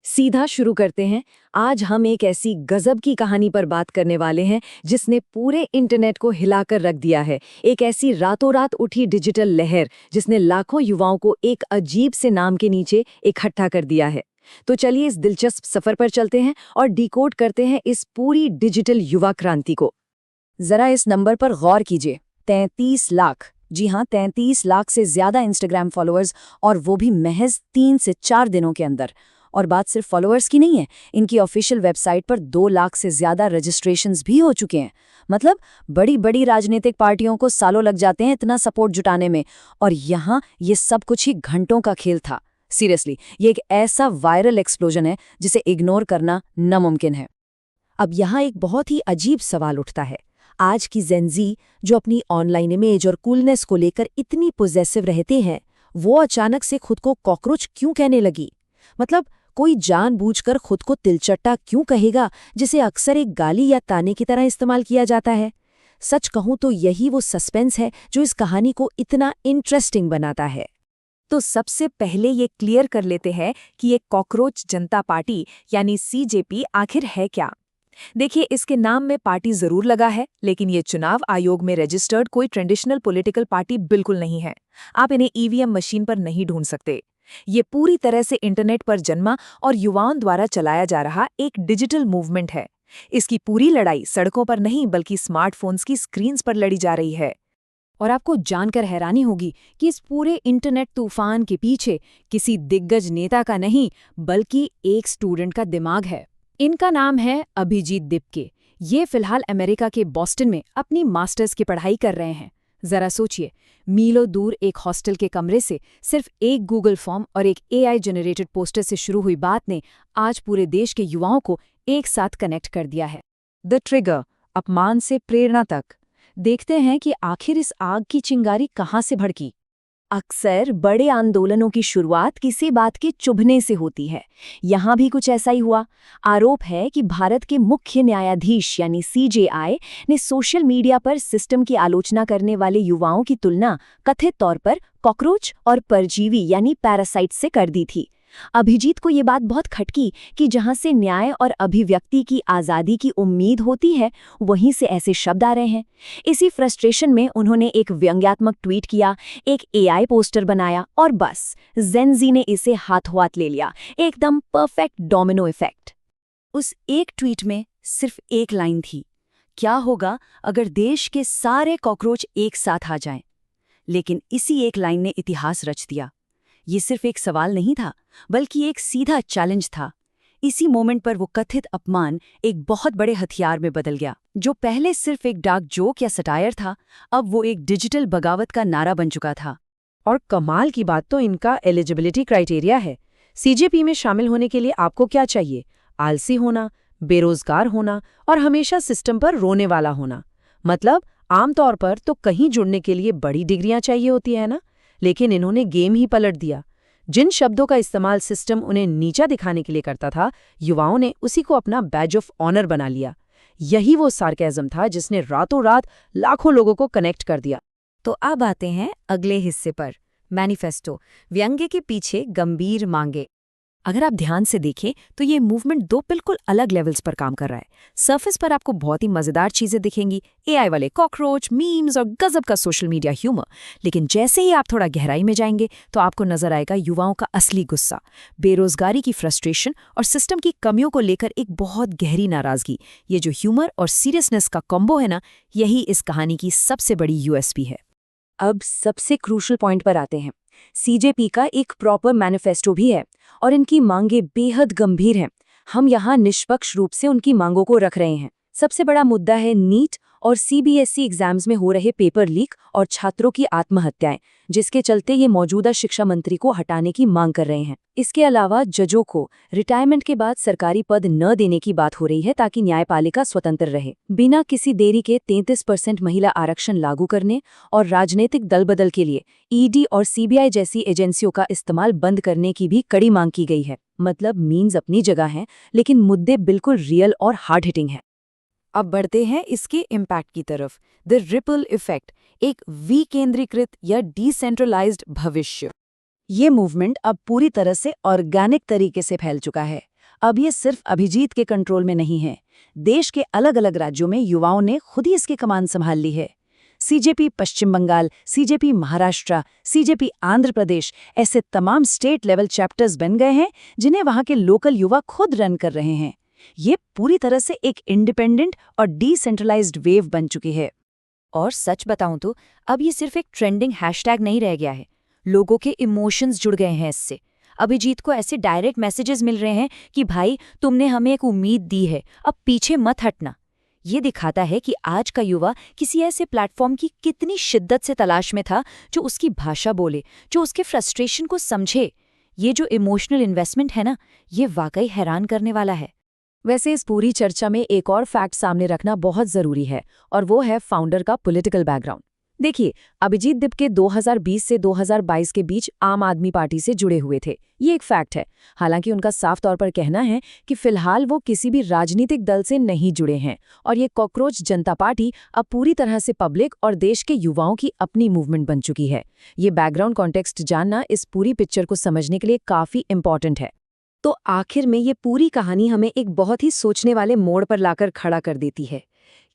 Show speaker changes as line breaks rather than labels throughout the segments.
सीधा शुरू करते हैं। आज हम एक ऐसी गजब की कहानी पर बात करने वाले हैं जिसने पूरे इंटरनेट को हिलाकर रख दिया है। एक ऐसी रातों रात उठी डिजिटल लहर जिसने लाखों युवाओं को एक अजीब से नाम के नीचे इकट्ठा कर दिया है। तो चलिए इस दिलचस्प सफर पर चलते हैं और डिकोड करते हैं इस पूरी डिजिटल युवा क्रांति को। जरा इस नंबर पर गौर कीजिए, 33 लाख। जी हाँ, 33 लाख से ज्यादा इंस्टाग्राम फॉलोअर्स, और वो भी महज 3 से 4 दिनों के अंदर। और बात सिर्फ फॉलोअर्स की नहीं है, इनकी ऑफिशियल वेबसाइट पर 2 लाख से ज्यादा रजिस्ट्रेशंस भी हो चुके हैं। मतलब बड़ी बड़ी राजनीतिक पार्टियों को सालों लग जाते हैं इतना सपोर्ट जुटाने में, और यहाँ ये सब कुछ ही घंटों का खेल था। सीरियसली, ये एक ऐसा वायरल एक्सप्लोजन है जिसे इग्नोर करना नामुमकिन है। अब यहाँ एक बहुत ही अजीब सवाल उठता है। आज की जेनजी जो अपनी ऑनलाइन इमेज और कूलनेस को लेकर इतनी पॉजिटिव रहते हैं, वो अचानक से खुद को कॉकरोच क्यों कहने लगी? मतलब कोई जानबूझकर खुद को तिलचट्टा क्यों कहेगा, जिसे अक्सर एक गाली या ताने की तरह इस्तेमाल किया जाता है? सच कहूं तो यही वो सस्पेंस है जो इस कहानी को इतना इंटरेस्टिंग बनाता है। तो सबसे पहले ये क्लियर कर लेते हैं कि ये कॉकरोच जनता पार्टी यानी सीजेपी आखिर है क्या। देखिए, इसके नाम में पार्टी जरूर लगा है, लेकिन ये चुनाव आयोग में रजिस्टर्ड कोई ट्रेडिशनल पॉलिटिकल पार्टी बिल्कुल नहीं है। आप इन्हें ईवीएम मशीन पर नहीं ढूंढ सकते। ये पूरी तरह से इंटरनेट पर जन्मा और युवाओं द्वारा चलाया जा रहा एक डिजिटल मूवमेंट है। इसकी पूरी लड़ाई सड़कों पर नहीं बल्कि स्मार्टफोन्स की स्क्रीन्स पर लड़ी जा रही है। और आपको जानकर हैरानी होगी कि इस पूरे इंटरनेट तूफान के पीछे किसी दिग्गज नेता का नहीं बल्कि एक स्टूडेंट का दिमाग है। इनका नाम है अभिजीत दिपके। ये फिलहाल अमेरिका के बॉस्टन में अपनी मास्टर्स की पढ़ाई कर रहे हैं। जरा सोचिए, मीलों दूर एक हॉस्टल के कमरे से सिर्फ एक गूगल फॉर्म और एक एआई जनरेटेड पोस्टर से शुरू हुई बात ने आज पूरे देश के युवाओं को एक साथ कनेक्ट कर दिया है। द ट्रिगर, अपमान से प्रेरणा तक। देखते हैं कि आखिर इस आग की चिंगारी कहाँ से भड़की। अक्सर बड़े आंदोलनों की शुरुआत किसी बात के चुभने से होती है। यहाँ भी कुछ ऐसा ही हुआ। आरोप है कि भारत के मुख्य न्यायाधीश यानी सीजेआई ने सोशल मीडिया पर सिस्टम की आलोचना करने वाले युवाओं की तुलना कथित तौर पर कॉकरोच और परजीवी यानी पैरासाइट से कर दी थी। अभिजीत को ये बात बहुत खटकी कि जहां से न्याय और अभिव्यक्ति की आज़ादी की उम्मीद होती है, वहीं से ऐसे शब्द आ रहे हैं। इसी फ्रस्ट्रेशन में उन्होंने एक व्यंग्यात्मक ट्वीट किया, एक एआई पोस्टर बनाया और बस जेनजी ने इसे हाथों हाथ ले लिया। एकदम परफेक्ट डोमिनो इफेक्ट। उस एक ट्वीट में सिर्फ एक लाइन थी, क्या होगा अगर देश के सारे कॉकरोच एक साथ आ जाएं? लेकिन इसी एक लाइन ने इतिहास रच दिया। ये सिर्फ एक सवाल नहीं था, बल्कि एक सीधा चैलेंज था। इसी मोमेंट पर वो कथित अपमान एक बहुत बड़े हथियार में बदल गया। जो पहले सिर्फ एक डार्क जोक या सटायर था, अब वो एक डिजिटल बगावत का नारा बन चुका था। और कमाल की बात तो इनका एलिजिबिलिटी क्राइटेरिया है। सीजेपी में शामिल होने के लिए आपको क्या चाहिए? आलसी होना, बेरोजगार होना और हमेशा सिस्टम पर रोने वाला होना। मतलब आमतौर पर तो कहीं जुड़ने के लिए बड़ी डिग्रियां चाहिए होती है ना, लेकिन इन्होंने गेम ही पलट दिया। जिन शब्दों का इस्तेमाल सिस्टम उन्हें नीचा दिखाने के लिए करता था, युवाओं ने उसी को अपना बैज ऑफ ऑनर बना लिया। यही वो सार्केज़म था जिसने रातों रात लाखों लोगों को कनेक्ट कर दिया। तो अब आते हैं अगले हिस्से पर, मैनिफेस्टो, व्यंग्य के पीछे गंभीर मांगे। अगर आप ध्यान से देखें तो ये मूवमेंट 2 बिल्कुल अलग लेवल्स पर काम कर रहा है। सरफेस पर आपको बहुत ही मजेदार चीजें दिखेंगी, एआई वाले कॉकरोच, मीम्स और गजब का सोशल मीडिया ह्यूमर। लेकिन जैसे ही आप थोड़ा गहराई में जाएंगे तो आपको नजर आएगा युवाओं का असली गुस्सा, बेरोजगारी की फ्रस्ट्रेशन और सिस्टम की कमियों को लेकर एक बहुत गहरी नाराजगी। ये जो ह्यूमर और सीरियसनेस का कॉम्बो है ना, यही इस कहानी की सबसे बड़ी यूएसपी है। अब सबसे क्रूशल पॉइंट पर आते हैं। सीजेपी का एक प्रॉपर मैनिफेस्टो भी है और इनकी मांगें बेहद गंभीर हैं। हम यहाँ निष्पक्ष रूप से उनकी मांगों को रख रहे हैं। सबसे बड़ा मुद्दा है नीट और सीबीएसई एग्जाम्स में हो रहे पेपर लीक और छात्रों की आत्महत्याएं, जिसके चलते ये मौजूदा शिक्षा मंत्री को हटाने की मांग कर रहे हैं। इसके अलावा जजों को रिटायरमेंट के बाद सरकारी पद न देने की बात हो रही है ताकि न्यायपालिका स्वतंत्र रहे। बिना किसी देरी के 33% महिला आरक्षण लागू करने और राजनीतिक दलबदल के लिए ईडी और सीबीआई जैसी एजेंसियों का इस्तेमाल बंद करने की भी कड़ी मांग की गई है। मतलब मीन्स अपनी जगह हैं, लेकिन मुद्दे बिल्कुल रियल और हार्ड हिटिंग हैं। अब बढ़ते हैं इसके इम्पैक्ट की तरफ। द रिपल इफेक्ट, एक विकेंद्रीकृत या डिसेंट्रलाइज्ड भविष्य। ये मूवमेंट अब पूरी तरह से ऑर्गेनिक तरीके से फैल चुका है।
अब ये सिर्फ अभिजीत के कंट्रोल में नहीं है। देश के अलग-अलग राज्यों में युवाओं ने खुद ही इसकी कमान संभाल ली है। सीजेपी पश्चिम बंगाल, सीजेपी महाराष्ट्र, सीजेपी आंध्र प्रदेश, ऐसे तमाम स्टेट लेवल चैप्टर्स बन गए हैं जिन्हें वहां के लोकल युवा खुद रन कर रहे हैं। ये पूरी तरह से एक इंडिपेंडेंट और डिसेंट्रलाइज्ड वेव बन चुकी है।
और सच बताऊं तो अब ये सिर्फ एक ट्रेंडिंग हैशटैग नहीं रह गया है, लोगों के इमोशंस जुड़ गए हैं इससे। अभिजीत को ऐसे डायरेक्ट मैसेजेस मिल रहे हैं कि भाई तुमने हमें एक उम्मीद दी है, अब पीछे मत हटना। ये दिखाता है कि आज का युवा किसी ऐसे प्लेटफॉर्म की कितनी शिद्दत से तलाश में था जो उसकी भाषा बोले, जो उसके फ्रस्ट्रेशन को समझे। ये जो इमोशनल इन्वेस्टमेंट है ना, ये वाकई हैरान करने वाला है।
वैसे इस पूरी चर्चा में एक और फैक्ट सामने रखना बहुत जरूरी है, और वो है फाउंडर का पॉलिटिकल बैकग्राउंड। देखिए, अभिजीत दिपके 2020 से 2022 के बीच आम आदमी पार्टी से जुड़े हुए थे, ये एक फैक्ट है। हालांकि उनका साफ तौर पर कहना है कि फिलहाल वो किसी भी राजनीतिक दल से नहीं जुड़े हैं, और ये कॉकरोच जनता पार्टी अब पूरी तरह से पब्लिक और देश के युवाओं की अपनी मूवमेंट बन चुकी है। ये बैकग्राउंड कॉन्टेक्स्ट जानना इस पूरी पिक्चर को समझने के लिए काफी इंपॉर्टेंट है। तो आखिर में ये पूरी कहानी हमें एक बहुत ही सोचने वाले मोड़ पर लाकर खड़ा कर देती है।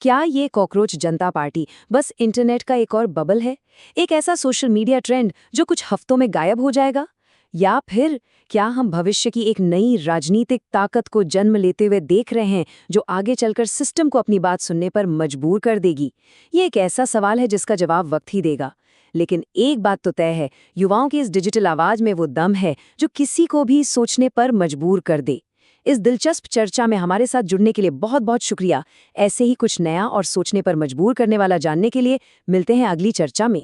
क्या ये कॉकरोच जनता पार्टी बस इंटरनेट का एक और बबल है, एक ऐसा सोशल मीडिया ट्रेंड जो कुछ हफ्तों में गायब हो जाएगा? या फिर क्या हम भविष्य की एक नई राजनीतिक ताकत को जन्म लेते हुए देख रहे हैं जो आगे चलकर सिस्टम को अपनी बात सुनने पर मजबूर कर देगी? ये एक ऐसा सवाल है जिसका जवाब वक्त ही देगा। लेकिन एक बात तो तय है, युवाओं की इस डिजिटल आवाज में वो दम है जो किसी को भी सोचने पर मजबूर कर दे। इस दिलचस्प चर्चा में हमारे साथ जुड़ने के लिए बहुत बहुत शुक्रिया। ऐसे ही कुछ नया और सोचने पर मजबूर करने वाला जानने के लिए मिलते हैं अगली चर्चा में।